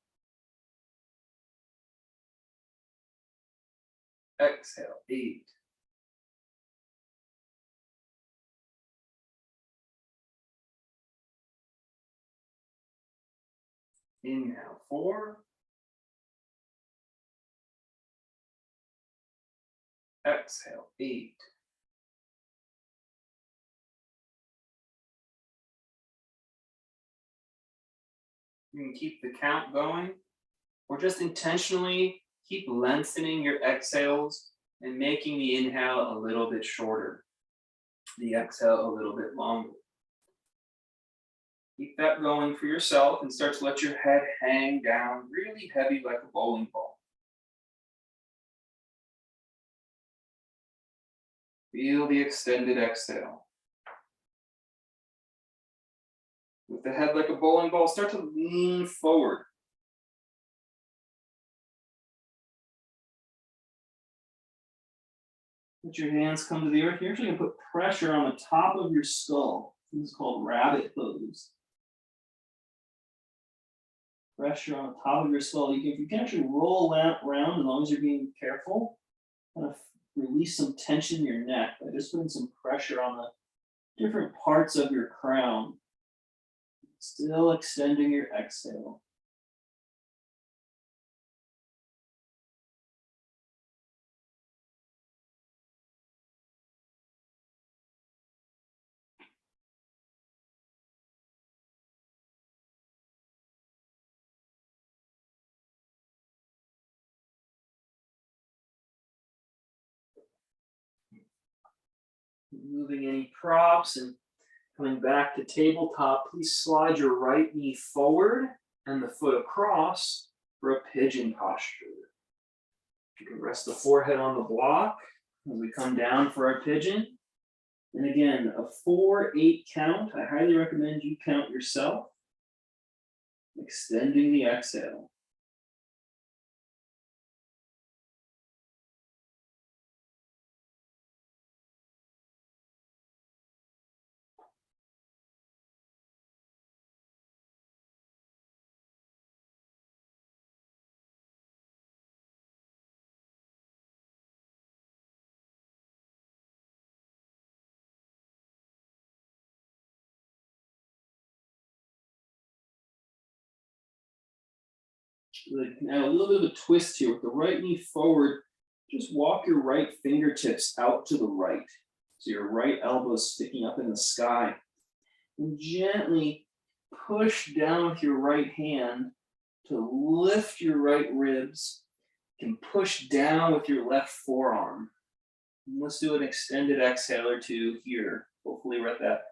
Exhale 8. Inhale 4. Exhale 8. You can keep the count going, or just intentionally keep lengthening your exhales and making the inhale a little bit shorter, the exhale a little bit longer. Keep that going for yourself and start to let your head hang down really heavy like a bowling ball. Feel the extended exhale. With the head like a bowling ball, start to lean forward. Let your hands come to the earth. You're actually going to put pressure on the top of your skull. This is called rabbit pose. Pressure on the top of your skull. You can actually roll that around as long as you're being careful. Kind of release some tension in your neck by just putting some pressure on the different parts of your crown. Still extending your exhale. Removing any props and coming back to tabletop, please slide your right knee forward and the foot across for a pigeon posture. You can rest the forehead on the block as we come down for our pigeon. And again, a 4-8 count. I highly recommend you count yourself. Extending the exhale. Now a little bit of a twist here with the right knee forward. Just walk your right fingertips out to the right. So your right elbow is sticking up in the sky. And gently push down with your right hand to lift your right ribs. You can push down with your left forearm. And let's do an extended exhale or two here. Hopefully we're at that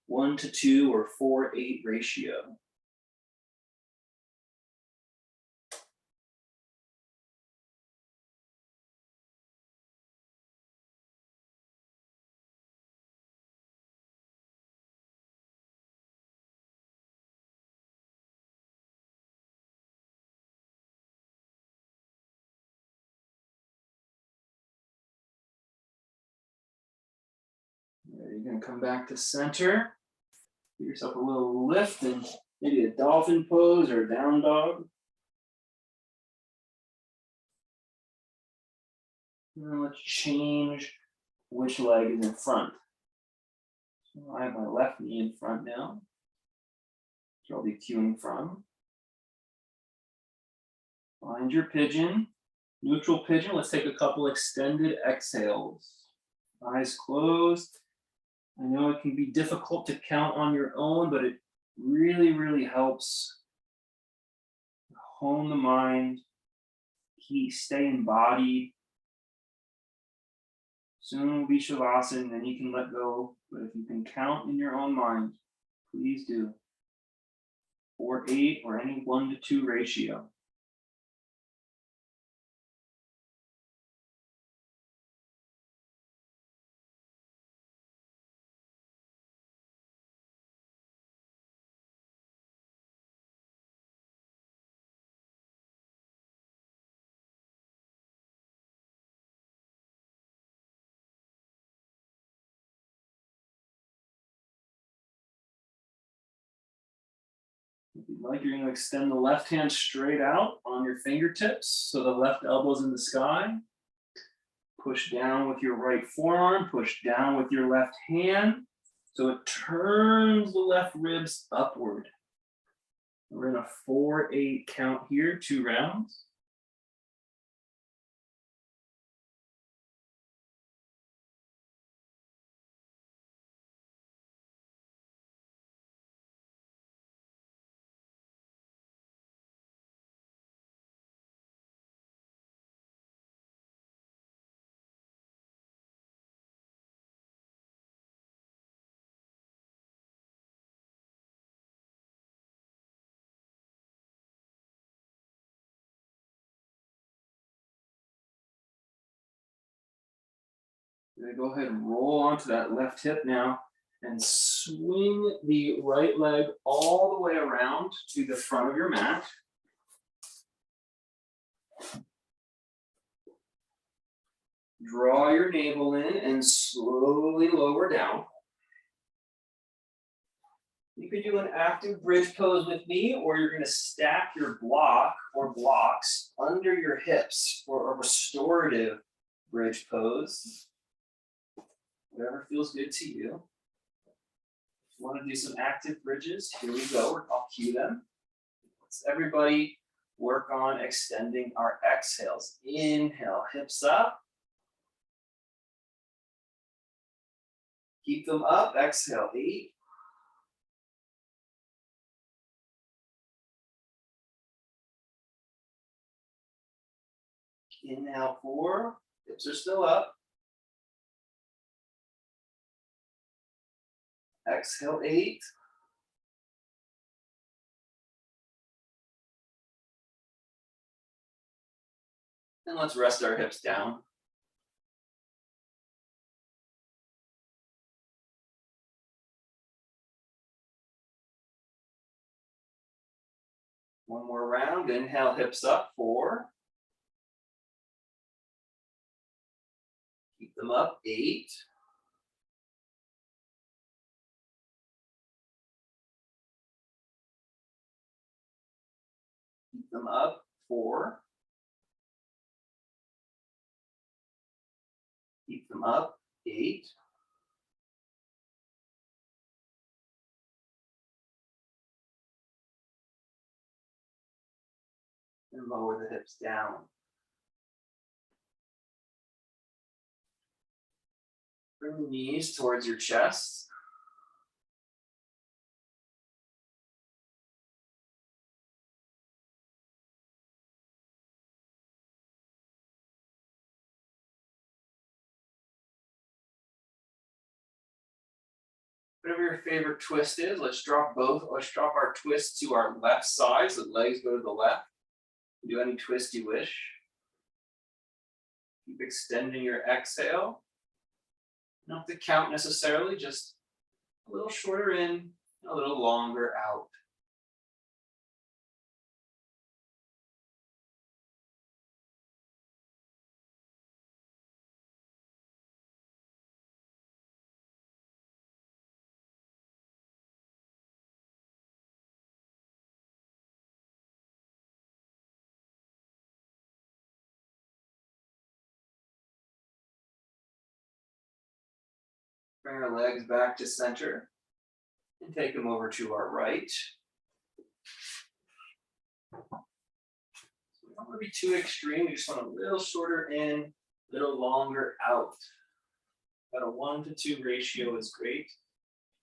1-2 or 4-8 ratio. You're gonna come back to center. Give yourself a little lift and maybe a dolphin pose or a down dog. And let's change which leg is in front. So I have my left knee in front now. So I'll be cueing from. Find your pigeon, neutral pigeon. Let's take a couple extended exhales. Eyes closed. I know it can be difficult to count on your own, but it really, really helps hone the mind, stay embodied. Soon will be Shavasana, then you can let go. But if you can count in your own mind, please do. 4-8 or any 1-to-2 ratio. If you'd like, you're going to extend the left hand straight out on your fingertips, so the left elbow's in the sky. Push down with your right forearm, push down with your left hand, so it turns the left ribs upward. We're in a 4-8 count here, 2 rounds. Then go ahead and roll onto that left hip now and swing the right leg all the way around to the front of your mat. Draw your navel in and slowly lower down. You could do an active bridge pose with me, or you're going to stack your block or blocks under your hips for a restorative bridge pose. Whatever feels good to you. If you want to do some active bridges, here we go. I'll cue them. Let's everybody work on extending our exhales. Inhale, hips up. Keep them up. Exhale, 8. Inhale, 4. Hips are still up. Exhale, 8. And let's rest our hips down. One more round. Inhale, hips up, 4. Keep them up, 8. Keep them up, 4. Keep them up, 8. And lower the hips down. Bring the knees towards your chest. Whatever your favorite twist is, let's drop our twist to our left side, so the legs go to the left. Do any twist you wish. Keep extending your exhale. You don't have to count necessarily, just a little shorter in, a little longer out. Bring our legs back to center and take them over to our right. So we don't want to be too extreme. We just want a little shorter in, a little longer out. About a 1-to-2 ratio is great.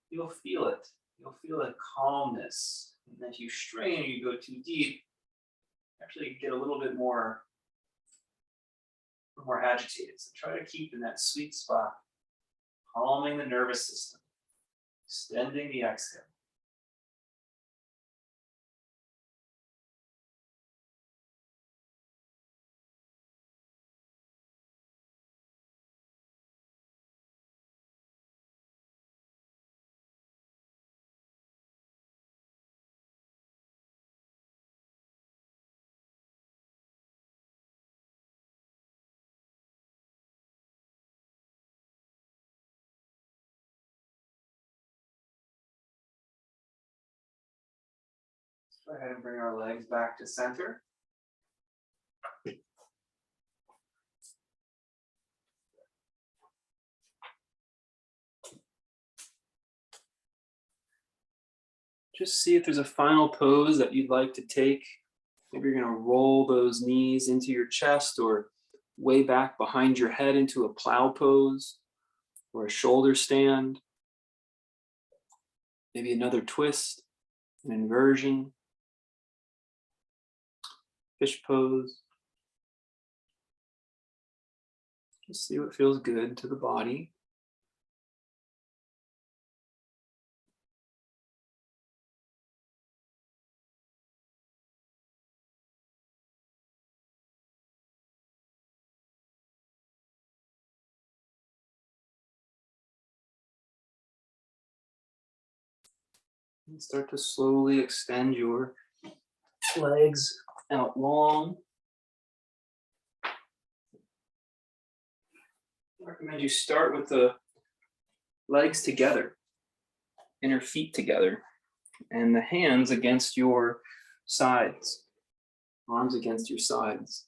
You'll feel it. You'll feel a calmness. And if you strain or you go too deep, actually get a little bit more agitated. So try to keep in that sweet spot, calming the nervous system, extending the exhale. Go ahead and bring our legs back to center. Just see if there's a final pose that you'd like to take. Maybe you're going to roll those knees into your chest or way back behind your head into a plow pose or a shoulder stand. Maybe another twist, an inversion, fish pose. Just see what feels good to the body. And start to slowly extend your legs out long. I recommend you start with the legs together, inner feet together, and the hands against your sides, arms against your sides.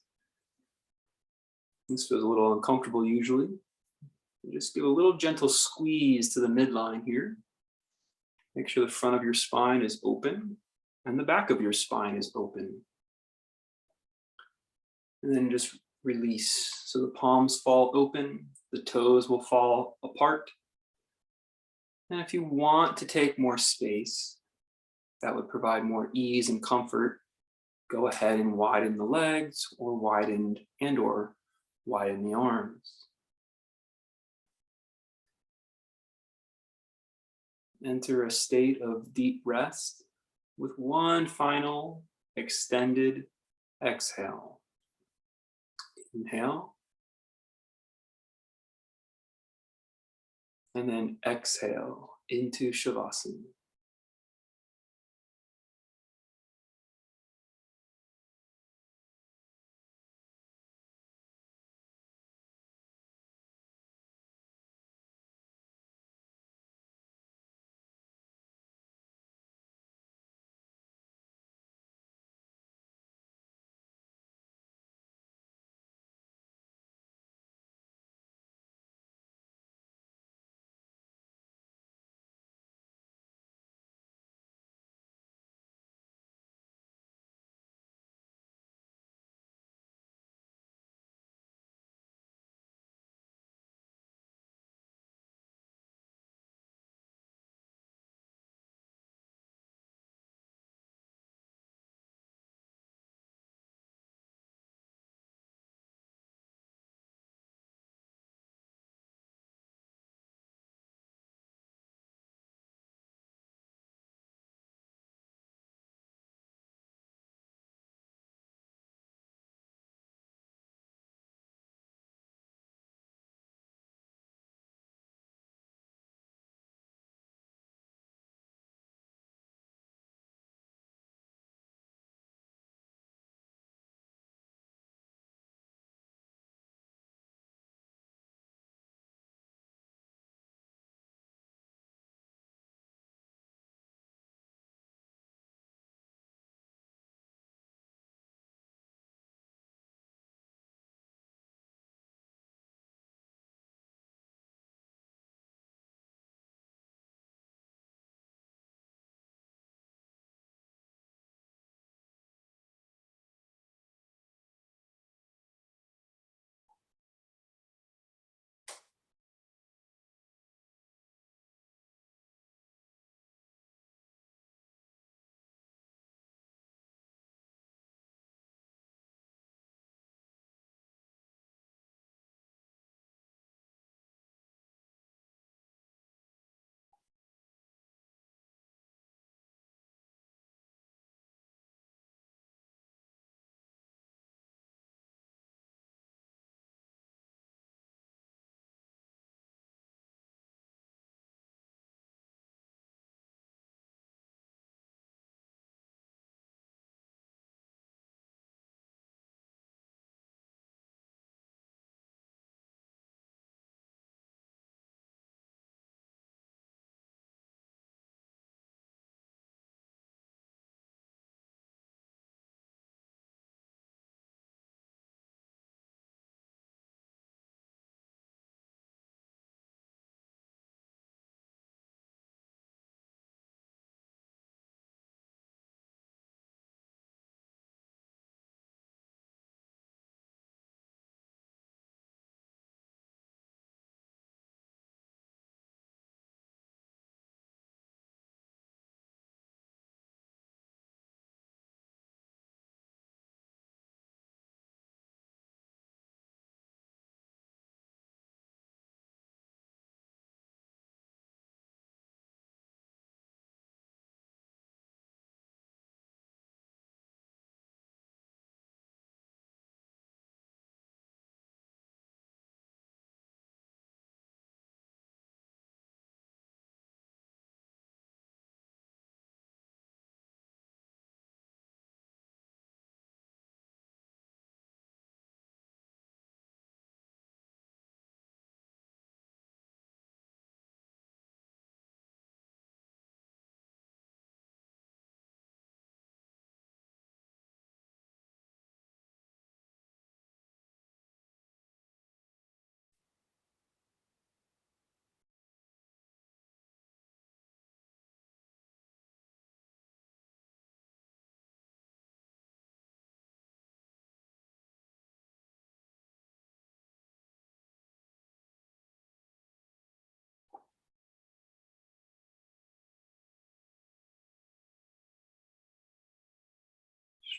This feels a little uncomfortable usually. Just give a little gentle squeeze to the midline here. Make sure the front of your spine is open and the back of your spine is open. And then just release. So the palms fall open, the toes will fall apart. And if you want to take more space, that would provide more ease and comfort, go ahead and widen the legs or widen the arms. Enter a state of deep rest with one final extended exhale. Inhale. And then exhale into Shavasana.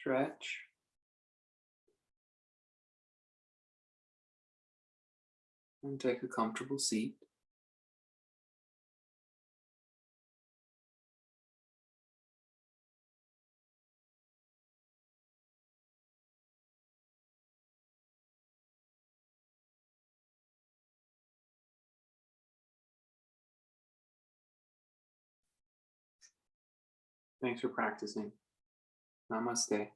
Stretch. And take a comfortable seat. Thanks for practicing. Namaste.